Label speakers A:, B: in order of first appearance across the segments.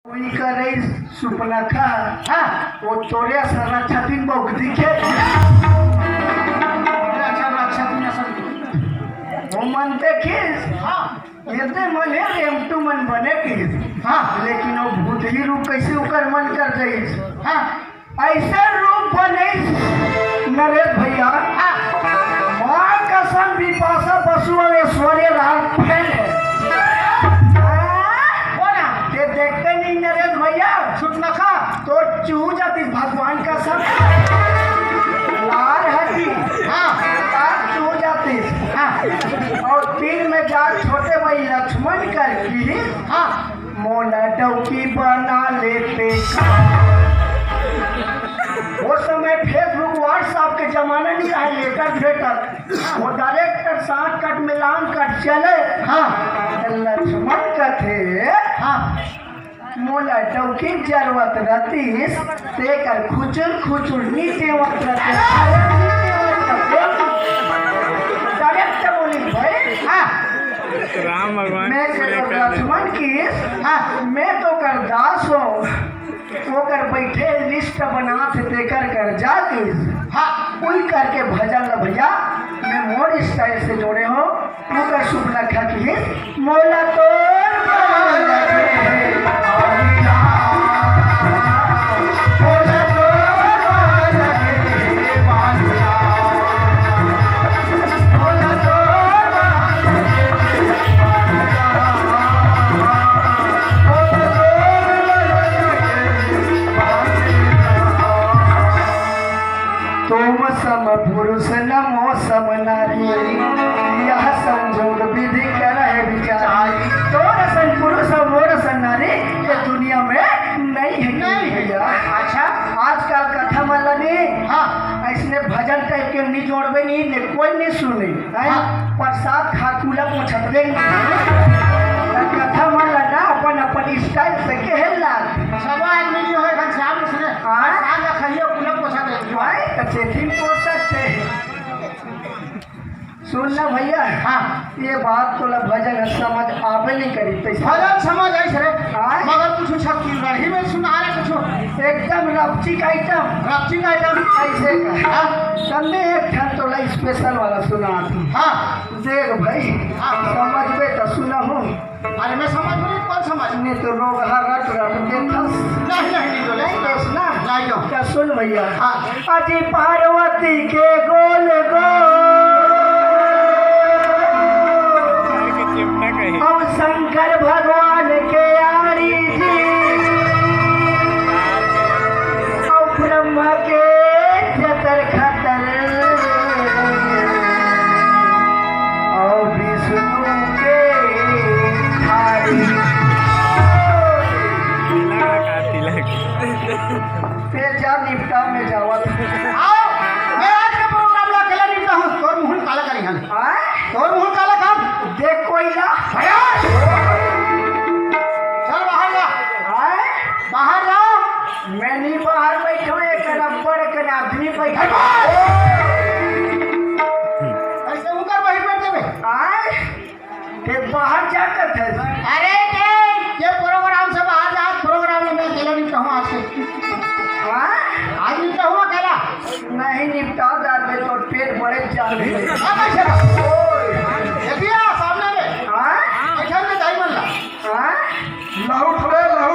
A: कोई करे सुपना खा हाँ वो तोरे सारा छतिन बहु दिखे वो मन देखिस हाँ इतने मन है एम टू मन बने किस हाँ लेकिन वो भूत ही रूप कैसे उकर मन कर गई हाँ ऐसा रूप बने नरेश भैया हाँ माँ कसम विपाशा बसु ऐश्वर्य राम फैन है देखते नहीं नरेश भैया सुपना खा तो चूह जाती भगवान का सब लाल हटी हाँ चूह जाती हाँ और तीन में जा छोटे भाई लक्ष्मण करके हाँ मोला डौकी बना लेते वो समय फेसबुक व्हाट्सएप के जमाना नहीं रहा लेटर फेटर वो डायरेक्टर 60 कट मिलान कट चले हाँ लक्ष्मण का थे हाँ मोला डौकी जरूरत रहती तेकर खुचुर खुचुर नीचे वक्त डायरेक्ट बोली भाई हाँ
B: राम भगवान
A: मैं लक्ष्मण की हाँ मैं तो कर दास हो वो कर बैठे लिस्ट बना थे देकर कर जाके हाँ कोई करके भजन ल भैया मैं मोर स्टाइल से जोड़े हो तू कर शुभ लखा की मोला तो पुरुष नमो समनारी यह संजोग विधि कर है विचारी तो रसन पुरुष और वो रसन नारी ये दुनिया में नहीं है नहीं भैया अच्छा आजकल कथा वाला नहीं हाँ ऐसने भजन टाइप के नहीं जोड़बे नहीं कोई नहीं सुने हाँ प्रसाद खाकुला पहुँचते कथा वाला ना अपन अपन स्टाइल से कहला सब आदमी जो है घनश्याम सुने हाँ आगे खाइए कुला पहुँचा दे भाई कचेथिन को सकते सुनना भैया हाँ ये बात तो भजन समझ आवे नहीं करी भजन समझ आई सर मगर कुछ शक्ति रही में सुना रहे कुछ एकदम रपचिक आइटम ऐसे का सबने एक ठन तो स्पेशल वाला सुना हाँ देख भाई समझ में तो सुना हूँ अरे मैं समझ नहीं कौन समझ नहीं तो लोग रट नहीं तो सुना क्या सुन भैया हाँ अजी पार्वती के गोल अब शंकर भगवान के आरी जी और ब्रह्मा के जतर खतर और विष्णु के खारी जा निपटा में जावत आओ मैं आज का प्रोग्राम ला केला निपटा हूं तोर मुंह काला करी हन तोर मुंह काला काम देख कोई ला चल बाहर ला बाहर ला मैं नहीं बाहर बैठो एक रब्बड़ के आदमी बैठा ऐसे ऊपर बैठ देबे ते बाहर जाकर थे अरे ये प्रोग्राम से बाहर जा प्रोग्राम में मैं केला निपटा हूं आज से आज निपटा हुआ केला नहीं निपटा दाद में तो पेट बड़े जान सामने में हाँ में दाई मन हाँ लहू थोड़े लहू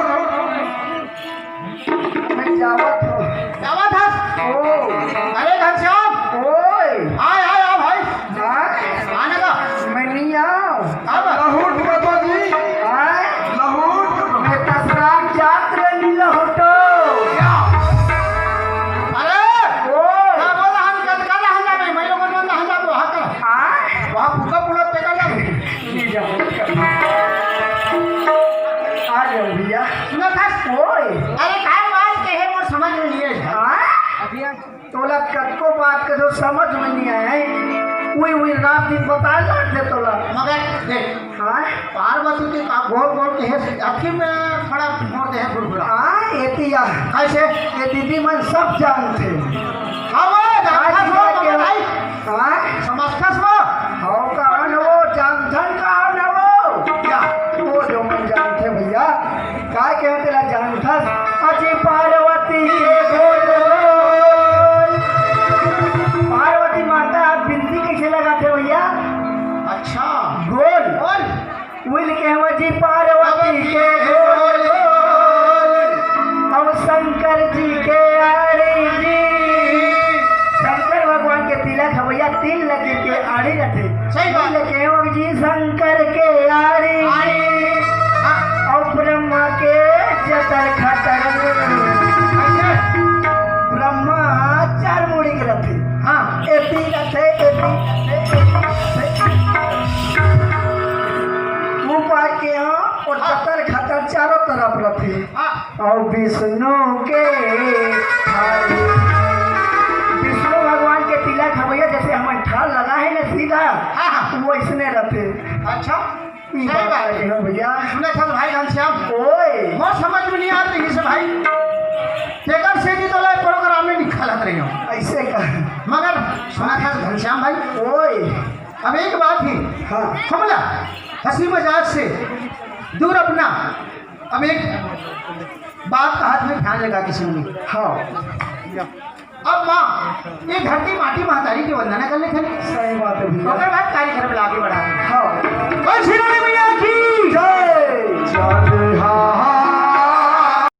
A: मैं जावत था ओ अरे घनश्याम ओए आए आ भाई हाँ आने का मैं नहीं आओ अब लहूट बतो जी हाँ लहूट मैं तसराक जात नहीं लहूटो तोला कतको बात के जो समझ में नहीं आए वही रात दिन बता लाते तोला मगर देख हाँ पार्वती के का गोल गोल के है आखिर में खड़ा मोड़ दे है बुरबुरा हाँ एतिया ऐसे ये दीदी मन सब जानते हाँ वो जानता हो भाई हाँ समझता हो हाँ कौन वो जानथन कौन वो क्या वो जो मन जानते भैया काय कहते जानथस अजी पार्वती के गोल पार्वती माता बिनती कैसे लगाते भैया?
C: अच्छा
A: गोल
C: बोल
A: उल के वजी पार्वती के गोल अब शंकर जी के आड़ी जी शंकर भगवान के तिलक है भैया, तिल लगे के आड़ी रहते।
C: सही बात।
A: तिल के वजी शंकर के आड़ी और ब्रह्मा के जतर खतर ब्रह्मा चार मुड़ी के रहते।
C: हाँ
A: एपी रहते ऊपर के यहाँ और जतर खतर चारों तरफ रहते।
C: हाँ
A: और विष्णु के विष्णु भगवान के तिलक है भैया, जैसे हम ठाल लगा है ना सीधा
C: हाँ।
A: वो इसने रहते।
C: अच्छा
A: ई
C: सही बात
A: है
C: है
A: भैया।
C: सुने था भाई घनश्याम
A: ओए
C: बहुत समझ में नहीं आ रही से भाई तेगर से जी तो ले प्रोग्राम में निकालत रही हूँ
A: ऐसे कह
C: मगर सुना था घनश्याम भाई
A: ओए
C: अब एक बात ही
A: हाँ
C: हमला हंसी मजाक से दूर अपना अब एक बात का हाथ में ध्यान लगा किसी ने
A: हाँ
C: अब माँ ये धरती माटी महतारी की वंदना कर ले
A: सही बात है भैया।
C: ओकर बाद कार्यक्रम में आगे बढ़ा
A: हाँ
C: और